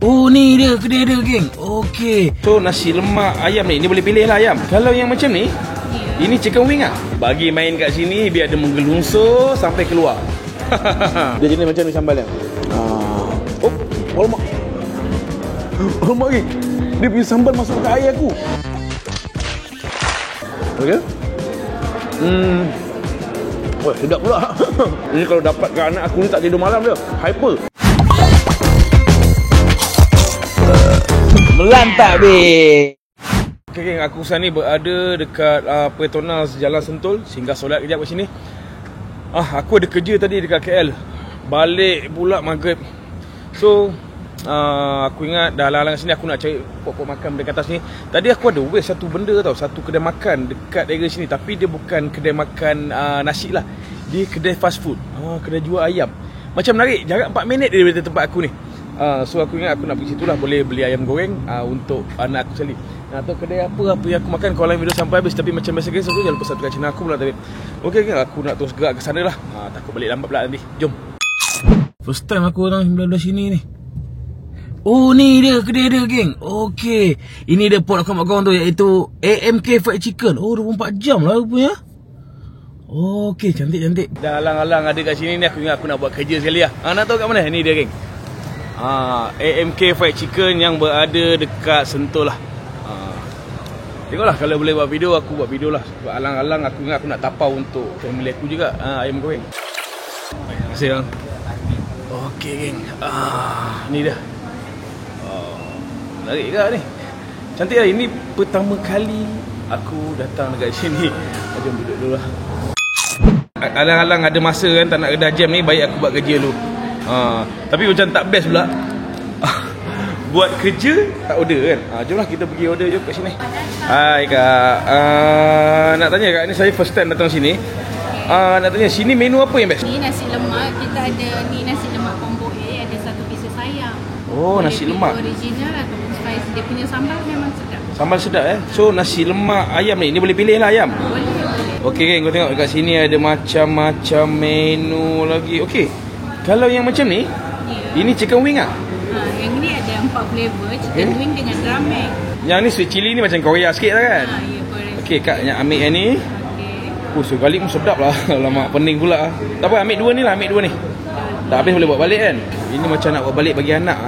Oh ni dia kedai dia geng. Okey. So nasi lemak ayam ni boleh pilih lah ayam. Kalau yang macam ni, ini chicken wing ah. Bagi main kat sini biar dia menggelunsur sampai keluar. Dia jenis macam ni sambal dia. Oh, alamak. Alamak geng. Dia punya sambal masuk ke air aku. Okey. Wah, sedap pula. Ini kalau dapat ke anak aku ni tak tidur malam dia. Hyper. Melantak be. Okay, geng, aku sekarang ni berada dekat Petronas Jalan Sentul. Singgah solat kejap kat sini. Aku ada kerja tadi dekat KL. Balik pula maghrib. So aku ingat dah halang-halang sini aku nak cari pokok makan dekat atas ni. Tadi aku ada waste satu benda tau, satu kedai makan dekat daerah sini. Tapi dia bukan kedai makan nasi lah. Dia kedai fast food. Kedai jual ayam. Macam menarik, jarak 4 minit dia dari tempat aku ni. So aku ingat aku nak pergi situ lah. Boleh beli ayam goreng untuk anak aku sekali. Atau kedai apa yang aku makan. Kalau video sampai habis. Tapi macam biasa guys, aku jangan lupa subscribe channel aku pula tadi. Okay, aku nak terus gerak ke sana lah. Takut balik lambat pula nanti. Jom. First time aku orang belah sini ni. Oh ni dia kedai dia geng. Okey. Ini dia pot aku makan tu, iaitu AMK Fried Chicken. Oh 24 jam lah rupanya. Okey, cantik-cantik. Dah halang-halang ada kat sini ni, aku ingat aku nak buat kerja sekali lah. Nak tahu kat mana? Ni dia geng. AMK Fried Chicken yang berada dekat Sentul lah. Tengoklah kalau boleh buat video, aku buat video lah. Sebab halang-halang aku ingat aku nak tapau untuk family aku juga. Ayam goreng. Terima kasih bang. Okey geng. Ni dah. Menarik ke ni? Cantik lah. Ini pertama kali aku datang dekat sini. Jom duduk dulu lah. Halang-halang ada masa kan, tak nak kedah jam ni, baik aku buat kerja dulu. Tapi macam tak best pula. Buat kerja tak order kan. Jomlah kita pergi order je kat sini. Hai kak. Nak tanya kak, ni saya first time datang sini. Nak tanya sini menu apa yang best? Ni nasi lemak, kita ada ni nasi lemak combo A, ada satu pieces ayam. Oh, nasi lemak original ataupun spicy. Dia punya sambal memang sedap. Sambal sedap So nasi lemak ayam ni boleh pilih lah ayam. Boleh. Okey geng, kau tengok dekat sini ada macam-macam menu lagi. Okey. Kalau yang macam ni, ini chicken wing ah. Yang ni ada 4 flavor, chicken wing dengan ramen. Yang ni sweet chili ni macam Korea sikit lah kan? Ya, correct. Okey, kak yang ambil yang ni. Okey. Sekali pun sedap lah. Lama pening pula. Tak apa, ambil dua ni lah, ambil dua ni. Dah habis boleh buat balik kan? Ini macam nak buat balik bagi anak.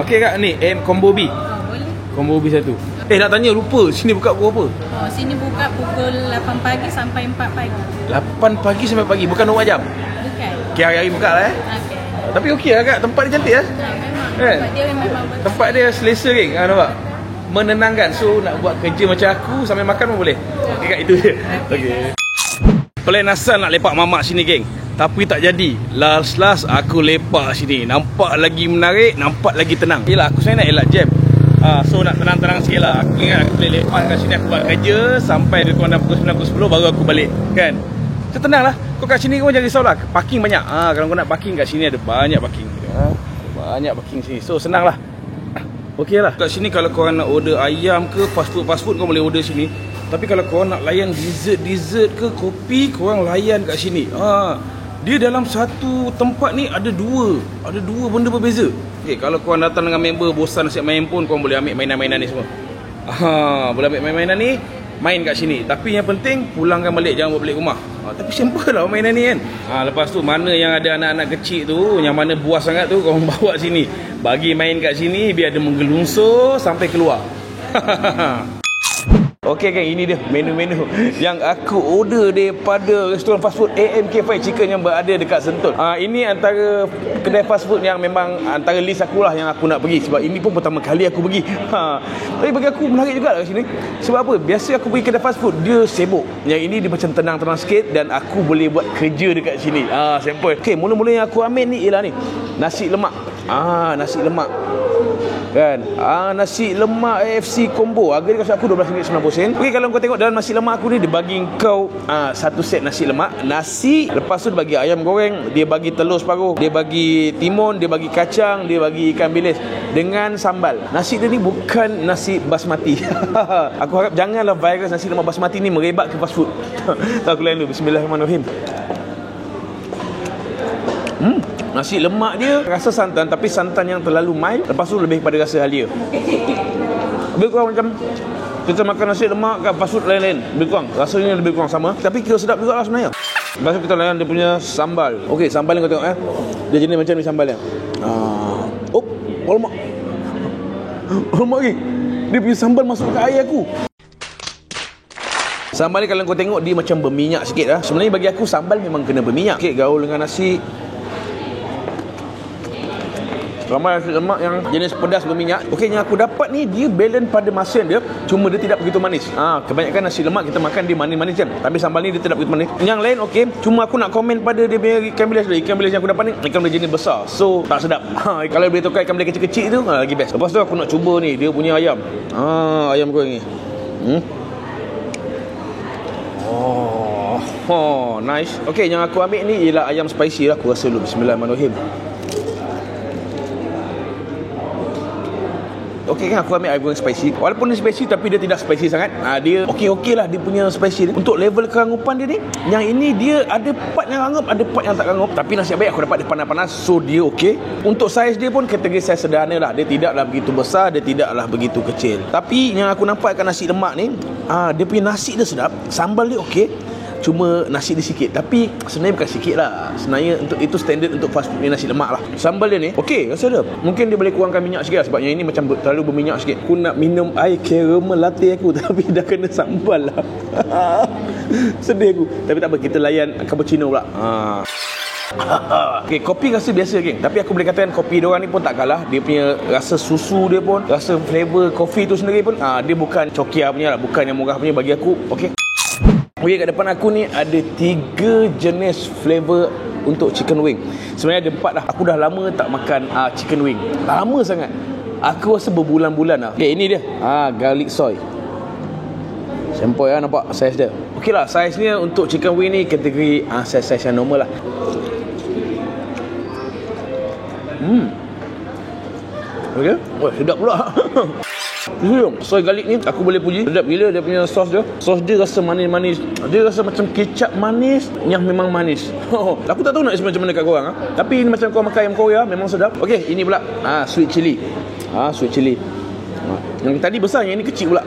Okey kak, ni combo B. Boleh. Combo B satu. Nak tanya, lupa. Sini buka pukul apa? Sini buka pukul 8 pagi sampai 4 pagi. 8 pagi sampai pagi, bukan 24 jam? Bukan. Okey, hari-hari buka lah Okey. Tapi okey lah kak, tempat dia cantik lah. Memang. Kan? Tempat dia memang bagus. Tempat dia selesa geng, nampak? Menenangkan. So nak buat kerja macam aku sambil makan pun boleh. Okey kak, itu je. Okey. Plan asal nak lepak mamak sini geng, tapi tak jadi. Last aku lepak sini. Nampak lagi menarik, nampak lagi tenang. Yelah, aku sebenarnya nak elak jam. So nak tenang-tenang sikit lah. Aku ingat aku boleh lepak kat sini, aku buat kerja sampai lebih kurang pukul 9, pukul 10 baru aku balik. Kan? So tenang lah. Kau kat sini kau jangan risau lah. Parking banyak. Kalau kau nak parking kat sini ada banyak parking. Banyak parking sini. So senang lah. Okey lah. Kat sini kalau korang nak order ayam ke fast food kau boleh order sini. Tapi kalau korang nak layan dessert ke kopi, korang layan kat sini. Dia dalam satu tempat ni ada dua benda berbeza. Okay, kalau korang datang dengan member bosan asyik main pun, korang boleh ambil mainan-mainan ni semua. Boleh ambil mainan-mainan ni, main kat sini. Tapi yang penting pulangkan balik, jangan bawa balik rumah. Tapi simple lah mainan ni kan. Lepas tu mana yang ada anak-anak kecil tu, yang mana buas sangat tu, korang bawa sini. Bagi main kat sini biar dia menggelunsur sampai keluar. Okey geng, ini dia menu-menu yang aku order daripada restoran fast food AMK Fried Chicken yang berada dekat Sentul. Ini antara kedai fast food yang memang antara list aku lah yang aku nak pergi. Sebab ini pun pertama kali aku pergi. Tapi bagi aku menarik juga lah kat sini. Sebab apa? Biasa aku pergi kedai fast food, dia sibuk. Yang ini dia macam tenang-tenang sikit dan aku boleh buat kerja dekat sini. Simple. Okey, mula-mula yang aku ambil ni ialah ni. Nasi lemak. Nasi lemak. Kan? Nasi lemak AFC combo. Harga dia kat aku RM12.90. Okey, kalau kau tengok dalam nasi lemak aku ni, dia bagi kau satu set nasi lemak, nasi, lepas tu dia bagi ayam goreng, dia bagi telur separuh, dia bagi timun, dia bagi kacang, dia bagi ikan bilis dengan sambal. Nasi dia ni bukan nasi basmati. Aku harap janganlah virus nasi lemak basmati ni merebak ke fast food. Tak, aku lain dulu. Bismillahirrahmanirrahim. Nasi lemak dia rasa santan, tapi santan yang terlalu mild. Lepas tu lebih pada rasa halia. Lebih kurang macam kita makan nasi lemak kat fast food lain-lain. Lebih kurang rasanya lebih kurang sama, tapi kira sedap juga lah sebenarnya. Lepas tu kita layan dia punya sambal. Okey, sambal ni kau tengok dia jenis macam ni sambal dia. Oh, lemak. Lemak lagi. Dia punya sambal masuk ke air aku. Sambal ni kalau kau tengok dia macam berminyak sikit lah. Sebenarnya bagi aku sambal memang kena berminyak. Okey, gaul dengan nasi. Sambal nasi lemak yang jenis pedas berminyak. Okey, yang aku dapat ni dia balance pada masin dia, cuma dia tidak begitu manis. Kebanyakan nasi lemak kita makan dia manis-manis kan. Tapi sambal ni dia tidak begitu manis. Yang lain okey, cuma aku nak komen pada dia punya ikan bilis dulu. Ikan bilis yang aku dapat ni ikan bilis jenis besar. So tak sedap. Kalau boleh tukar ikan bilis kecil-kecil tu lagi best. Lepas tu aku nak cuba ni dia punya ayam. Ayam goreng ni. Nice. Okey, yang aku ambil ni ialah ayam spicy lah. Aku rasa dulu. Bismillahirrahmanirrahim. Okey kan, aku ambil ayam goreng spicy. Walaupun dia spicy tapi dia tidak spicy sangat. Dia okey lah dia punya spicy dia. Untuk level kerangupan dia ni, yang ini dia ada part yang rangup, ada part yang tak rangup. Tapi nasib baik aku dapat dia panas-panas, so dia okey. Untuk saiz dia pun kategori saiz sederhana lah. Dia tidaklah begitu besar, dia tidaklah begitu kecil. Tapi yang aku nampak kat nasi lemak ni, dia punya nasi dia sedap, sambal dia okey. Cuma nasi dia sikit. Tapi sebenarnya bukan sikit lah. Sebenarnya untuk itu standard untuk fast food nasi lemak lah. Sambal dia ni okey rasa dia. Mungkin dia boleh kurangkan minyak sikit lah, sebab yang ini macam terlalu berminyak sikit. Aku nak minum air caramel latte aku, tapi dah kena sambal lah. Sedih aku. Tapi tak apa, kita layan cappuccino pula. Okay, kopi rasa biasa geng. Tapi aku boleh katakan kopi diorang ni pun tak kalah. Dia punya rasa susu dia pun, rasa flavor kopi tu sendiri pun dia bukan cokia punya lah, bukan yang murah punya bagi aku. Okay, kat depan aku ni ada 3 jenis flavor untuk chicken wing. Sebenarnya ada 4 dah. Aku dah lama tak makan chicken wing. Lama sangat. Aku rasa berbulan-bulan lah. Okay, ini dia. Garlic soy. Sempoi lah nampak saiz dia. Okey lah, saiznya untuk chicken wing ni kategori saiz yang normal lah. Okey. Wah, sedap pula. Soy garlic ni aku boleh puji, sedap gila dia punya sos dia. Sos dia rasa manis-manis. Dia rasa macam kecap manis yang memang manis. Aku tak tahu nak macam mana kat korang tapi ini macam kau makan ayam Korea, memang sedap. Okey, ini pula sweet chili. Sweet chili. Yang tadi besar, yang ini kecil pula.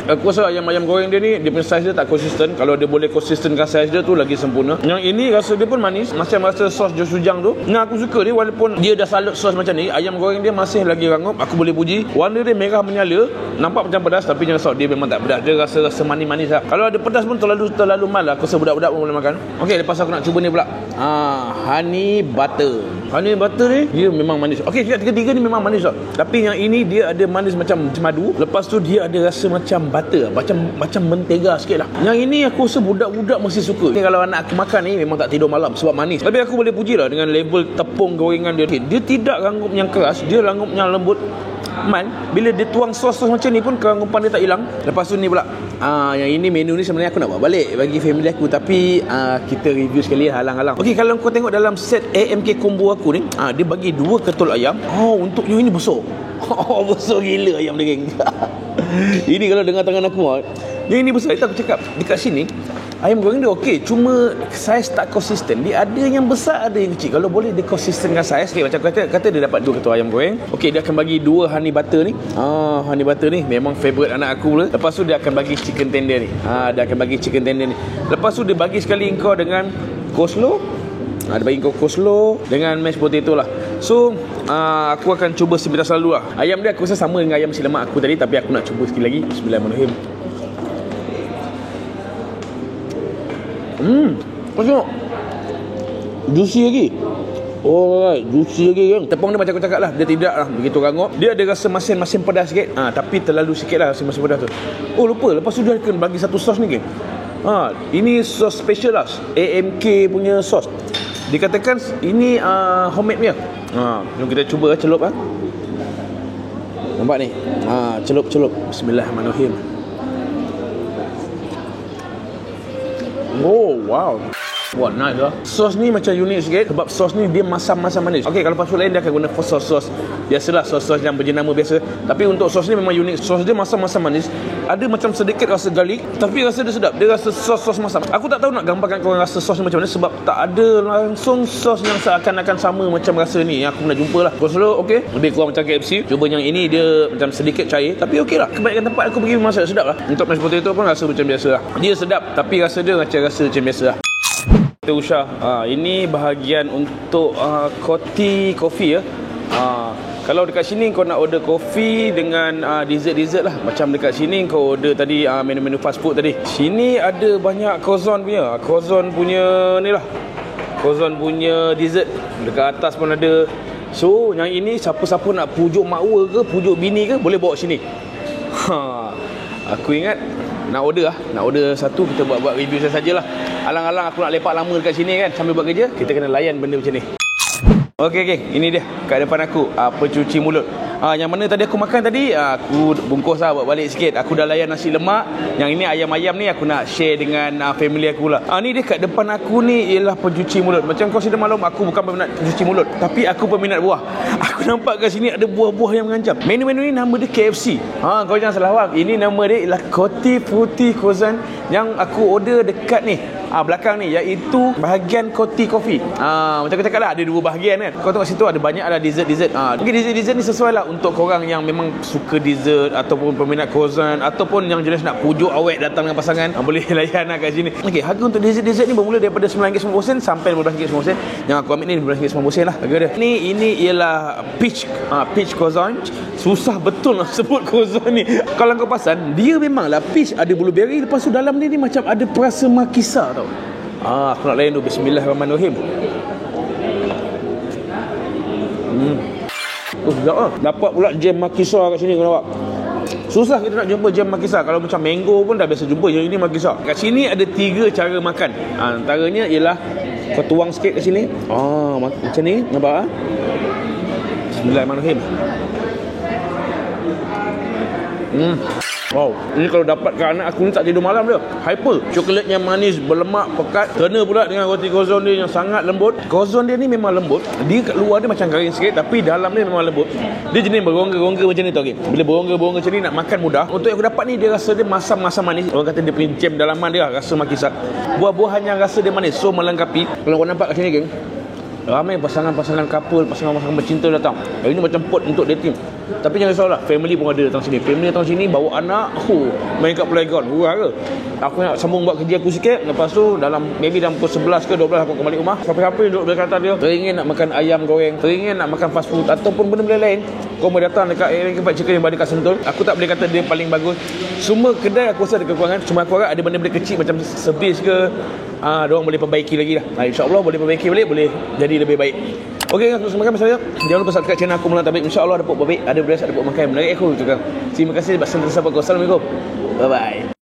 Aku rasa ayam goreng dia ni, dia punya saiz dia tak konsisten. Kalau dia boleh konsistenkan saiz dia tu lagi sempurna. Yang ini rasa dia pun manis, macam rasa sos Josujang tu. Yang aku suka dia, walaupun dia dah salut sos macam ni, ayam goreng dia masih lagi rangup. Aku boleh puji. Warna dia merah menyala, nampak macam pedas, tapi jangan risau, dia memang tak pedas. Dia rasa manis-manis lah. Kalau ada pedas pun terlalu mal lah. Aku rasa budak-budak pun boleh makan. Okey, lepas aku nak cuba ni pula. Honey butter. Honey butter ni dia memang manis. Okey, tiga-tiga ni memang manis tau. Tapi yang ini dia ada manis macam madu. Lepas tu dia ada rasa macam butter, macam mentega sikit lah. Yang ini aku rasa budak-budak mesti suka. Ni kalau anak aku makan ni memang tak tidur malam sebab manis. Tapi aku boleh puji lah dengan level tepung gorengan dia. Dia tidak rangup yang keras, dia rangup yang lembut. Bila dia tuang sos macam ni pun kerangupan dia tak hilang. Lepas tu ni pula yang ini menu ni sebenarnya aku nak bawa balik bagi family aku, tapi kita review sekali halang-halang. Okey, kalau kau tengok dalam set AMK combo aku ni, dia bagi 2 ketul ayam. Untuk yang ini besar. Besar gila ayam dia geng. Ini kalau dengan tangan aku yang ini besar. Itu aku cakap dekat sini ayam goreng dia okey, cuma saiz tak konsisten. Dia ada yang besar, ada yang kecil. Kalau boleh dia konsistenkan saiz. Okay, macam kata dia dapat 2 ketul ayam goreng. Okey, dia akan bagi 2 honey butter ni. Honey butter ni memang favourite anak aku pula. Lepas tu dia akan bagi chicken tender ni. Dia akan bagi chicken tender ni. Lepas tu dia bagi sekali engkau dengan coleslaw. Dia bagi kau coleslaw dengan mashed potato lah. So aku akan cuba sepintas lalu lah. Ayam dia aku rasa sama dengan ayam nasi lemak aku tadi, tapi aku nak cuba sekali lagi. Bismillahirrahmanirrahim. Kau tengok, juicy lagi. Alright, juicy lagi kan. Tepung dia macam aku cakap lah, dia tidak lah begitu rangup. Dia ada rasa masin-masin pedas sikit, tapi terlalu sikit lah rasa masin pedas tu. Lupa, lepas tu dia akan bagi satu sos ni geng. Ini sos special lah, AMK punya sos. Dikatakan ini homemade punya. Jom kita cuba celup Nampak ni. Celup. Bismillahirrahmanirrahim. Oh, wow. Wah, nice lah. Sos ni macam unik sikit sebab sos ni dia masam-masam manis. Okey, kalau fast food lain dia akan guna sos biasalah, sos-sos yang berjenama biasa. Tapi untuk sos ni memang unik. Sos dia masam-masam manis. Ada macam sedikit rasa garlic, tapi rasa dia sedap. Dia rasa sos masam. Aku tak tahu nak gambarkan korang rasa sos ni macam mana sebab tak ada langsung sos yang seakan-akan sama macam rasa ni yang aku pernah jumpa lah. Kalau okey, lebih kurang macam KFC. Cuba yang ini dia macam sedikit cair, tapi okey lah. Kebanyakan tempat aku pergi memang sedap lah. Untuk mashed potato pun rasa macam biasa lah. Dia sedap, tapi rasa dia macam rasa macam biasa lah. Usha, ini bahagian untuk Coty Coffee ya. Kalau dekat sini kau nak order kopi dengan dessert lah. Macam dekat sini kau order tadi menu-menu fast food tadi. Sini ada banyak Corazon punya. Corazon punya ni lah. Corazon punya dessert. Dekat atas pun ada. So yang ini siapa-siapa nak pujuk makwa ke, pujuk bini ke, boleh bawa sini. Aku ingat nak order lah. Nak order satu, kita buat review sajalah. Alang-alang aku nak lepak lama dekat sini kan, sambil buat kerja, kita kena layan benda macam ni. Okey, ini dia kat depan aku, pencuci mulut. Yang mana tadi aku makan tadi, aku bungkus lah, buat balik sikit. Aku dah layan nasi lemak. Yang ini ayam-ayam ni aku nak share dengan family aku lah. Ni dia kat depan aku ni ialah pencuci mulut. Macam kau sudah maklum, aku bukan peminat pencuci mulut, tapi aku peminat buah. Aku nampak kat sini ada buah-buah yang mengancam. Menu-menu ni nama dia KFC. Kau jangan salah faham. Ini nama dia ialah Coty Fruity Croissant yang aku order dekat ni. Belakang ni, iaitu bahagian Coty Coffee. Macam aku cakap lah, ada dua bahagian kan. Kau tengok situ ada banyak ada dessert. Okay, dessert ni sesuai lah untuk korang yang memang suka dessert ataupun peminat croissant ataupun yang jenis nak pujuk awet datang dengan pasangan, boleh layan lah kat sini. Okay, harga untuk dessert ni bermula daripada RM9.90 sampai RM15.90. Yang aku ambil ni RM15.90 lah harga dia. Ini ialah peach croissant. Susah betul nak sebut croissant ni. Kalau kau perasan, dia memanglah peach, ada blueberry, lepas tu dalam ni macam ada perasa makisa tau. Aku nak layan dulu. Bismillahirrahmanirrahim. Sedap lah. Dapat pula jam makisa kat sini, kau nampak. Susah kita nak jumpa jam makisa. Kalau macam mango pun dah biasa jumpa, yang ini makisa. Kat sini ada 3 cara makan. Antaranya ialah kau tuang sikit kat sini. Macam ni, nampak? Bismillahirrahmanirrahim. Wow, ini kalau dapat ke anak aku ni tak tidur malam dia. Hyper. Coklatnya manis, berlemak, pekat. Kena pula dengan roti croissant dia yang sangat lembut. Croissant dia ni memang lembut. Dia kat luar dia macam garing sikit, tapi dalam dia memang lembut. Dia jenis berongga-rongga macam ni tau. Okay? Bila berongga-berongga macam ni nak makan mudah. Untuk yang aku dapat ni, dia rasa dia masam-masam manis. Orang kata dia punya jam dalaman dia rasa makisa. Buah-buahan yang rasa dia manis, so melengkapi. Kalau kau nampak kat sini geng, ramai pasangan-pasangan couple, pasangan-pasangan bercinta datang. Ini macam pot untuk dating. Tapi jangan risaulah, family pun ada datang sini. Family datang sini bawa anak, main kat playground. Hurrah ke? Aku nak sambung buat kerja aku sikit. Lepas tu maybe dalam pukul 11 ke 12 aku balik rumah. Siapa-siapa yang duduk dekat dia, teringin nak makan ayam goreng, teringin nak makan fast food ataupun benda-benda lain, kau boleh datang dekat Area Kepat Chicken yang berada kat Sentul. Aku tak boleh kata dia paling bagus. Semua kedai aku rasa ada kekurangan. Cuma aku harap ada benda-benda kecil macam servis ke, diorang boleh perbaiki lagi lah. InsyaAllah boleh perbaiki balik, boleh jadi lebih baik. Okey, aku semakan saya. Jangan lupa subscribe channel aku Mulan Tabik. InsyaAllah ada pok baik, ada beras, ada pok makan. Menarik aku juga. Terima kasih sebab sentiasa support. Assalamualaikum. Bye bye.